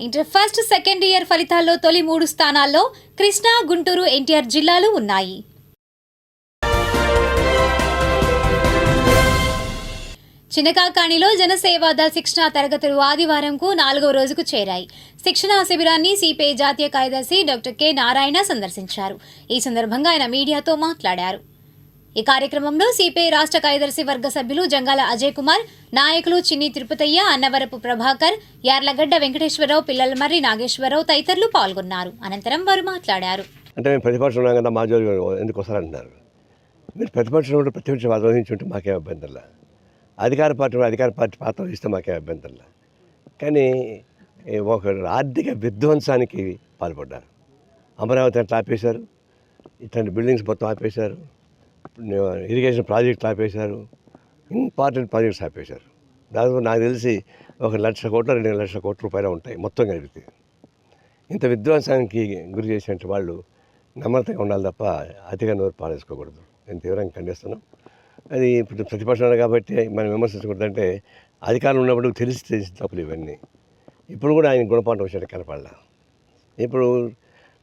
Inter first second year ఫలితాల్లో తొలి 3 స్థానాల్లో కృష్ణా, గుంటూరు, ఎన్టీఆర్ జిల్లాలు ఉన్నాయి. చినకాకాణిలో జనసేవాదళ శిక్షణా తరగతులు ఆదివారంకు 4వ రోజుకు చేరాయి. శిక్షణా శిబిరాన్ని సిపిఐ జాతీయ కార్యదర్శి డాక్టర్ కె నారాయణ సందర్శించారు. ఈ సందర్భంగా ఆయన మీడియాతో మాట్లాడారు. ఈ కార్యక్రమంలో సిపిఐ రాష్ట్ర కార్యదర్శి వర్గ సభ్యులు జంగాల అజయ్ కుమార్, నాయకులు చిన్ని తిరుపతయ్య, అన్నవరపు ప్రభాకర్, యార్లగడ్డ వెంకటేశ్వరరావు, పిల్లలమర్రి నాగేశ్వరరావు తదితరులు పాల్గొన్నారు. అనంతరం వారు మాట్లాడారు. అంటే మేము ప్రతిపక్షం ఉన్నాం కదా, మా జోలి ఎందుకు వస్తారంటున్నారు. మీరు ప్రతిపక్షంలో ప్రతిపక్షం ఆలోచించుంటే మాకేం అభ్యంతరంలా, అధికార పార్టీ పాత్ర ఇస్తే మాకేం అభ్యంతరంలా. కానీ ఒక ఆర్థిక విధ్వంసానికి పాల్పడ్డారు. అమరావతి అట్లా ఆపేశారు, ఇట్లాంటి బిల్డింగ్స్ మొత్తం ఆపేశారు, ఇరిగేషన్ ప్రాజెక్టులు ఆపేశారు, ఇంపార్టెంట్ ప్రాజెక్ట్స్ ఆపేశారు. దాదాపు నాకు తెలిసి 1,00,000 కోట్లు 2,00,000 కోట్ల రూపాయలు ఉంటాయి మొత్తం కలిపితే. ఇంత విధ్వంసానికి గురి చేసినట్టు వాళ్ళు నమ్మకంగా ఉండాలి తప్ప అతిగా నోరు పారేసుకోకూడదు. నేను తీవ్రంగా ఖండిస్తున్నాం. అది ఇప్పుడు ప్రతిపక్షం కాబట్టి మనం విమర్శించకూడదంటే అధికారం ఉన్నప్పుడు తెలిసి తప్పులు ఇవన్నీ. ఇప్పుడు కూడా ఆయన గుణపాఠం వచ్చాడు కనపడాల. ఇప్పుడు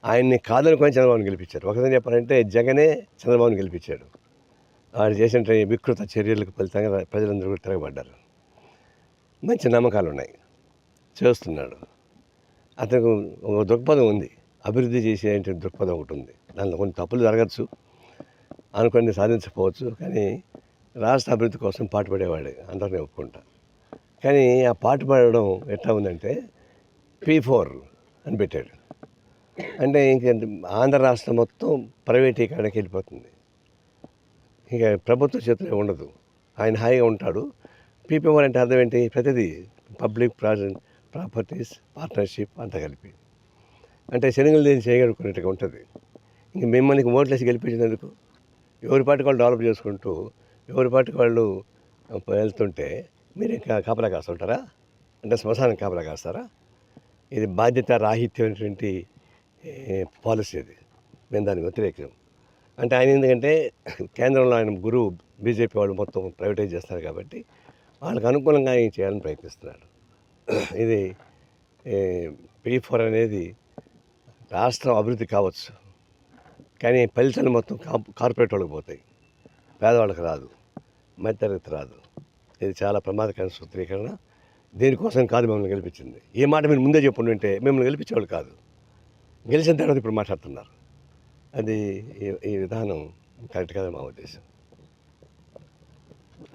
ఆయన్ని కాదనుకొని చంద్రబాబుని గెలిపించారు. ఒకసారి చెప్పాలంటే జగనే చంద్రబాబుని గెలిపించాడు. వాడు చేసిన వికృత చర్యలకు ఫలితంగా ప్రజలందరూ కూడా తిరగబడ్డారు. మంచి నమ్మకాలు ఉన్నాయి, చేస్తున్నాడు. అతనికి ఒక దృక్పథం ఉంది, అభివృద్ధి చేసే దృక్పథం ఒకటి ఉంది. దానిలో కొన్ని తప్పులు జరగచ్చు, అనుకొని సాధించకపోవచ్చు, కానీ రాష్ట్ర అభివృద్ధి కోసం పాటుపడేవాడు అందరినీ ఒప్పుకుంటా. కానీ ఆ పాటుపడడం ఎట్లా ఉందంటే P4 అని పెట్టాడు. అంటే ఇంక ఆంధ్ర రాష్ట్రం మొత్తం ప్రైవేటీకరణకి వెళ్ళిపోతుంది. ఇక ప్రభుత్వ చేతిలో ఉండదు, ఆయన హాయిగా ఉంటాడు. P4 అంటే అర్థం ఏంటి? ప్రతిదీ పబ్లిక్ ప్రాపర్టీస్ పార్ట్నర్షిప్ అంతా కలిపి, అంటే శనగలు దేని చేయగలుగుకున్నట్టుగా ఉంటుంది. ఇంక మిమ్మల్ని ఓట్లేసి గెలిపించినందుకు ఎవరి పాటికి వాళ్ళు డెవలప్ చేసుకుంటూ ఎవరి పాటికి వాళ్ళు వెళ్తుంటే మీరు ఇంకా కాపలా కాస్తుంటారా? అంటే శ్మశానం కాపలా కాస్తారా? ఇది బాధ్యత రాహిత్యమైనటువంటి పాలసీ. అది మేము దానికి వ్యతిరేకం. అంటే ఆయన ఎందుకంటే కేంద్రంలో ఆయన గురువు బీజేపీ వాళ్ళు మొత్తం ప్రైవేటైజ్ చేస్తారు కాబట్టి వాళ్ళకి అనుకూలంగా ఆయన చేయాలని ప్రయత్నిస్తున్నాడు. ఇది P4 అనేది రాష్ట్రం అభివృద్ధి కావచ్చు, కానీ ఫలితాలు మొత్తం కార్పొరేట్ వాళ్ళకి పోతాయి, పేదవాళ్ళకి రాదు, మధ్యతరగతి రాదు. ఇది చాలా ప్రమాదకరమైన సూత్రీకరణ. దేనికోసం కాదు మిమ్మల్ని గెలిపించింది. ఏ మాట మీరు ముందే చెప్పుంటే మిమ్మల్ని గెలిపించేవాళ్ళు కాదు. గెలిచిన తర్వాత ఇప్పుడు మాట్లాడుతున్నారు. అది ఈ విధానం కరెక్ట్ కాదని మా ఉద్దేశం.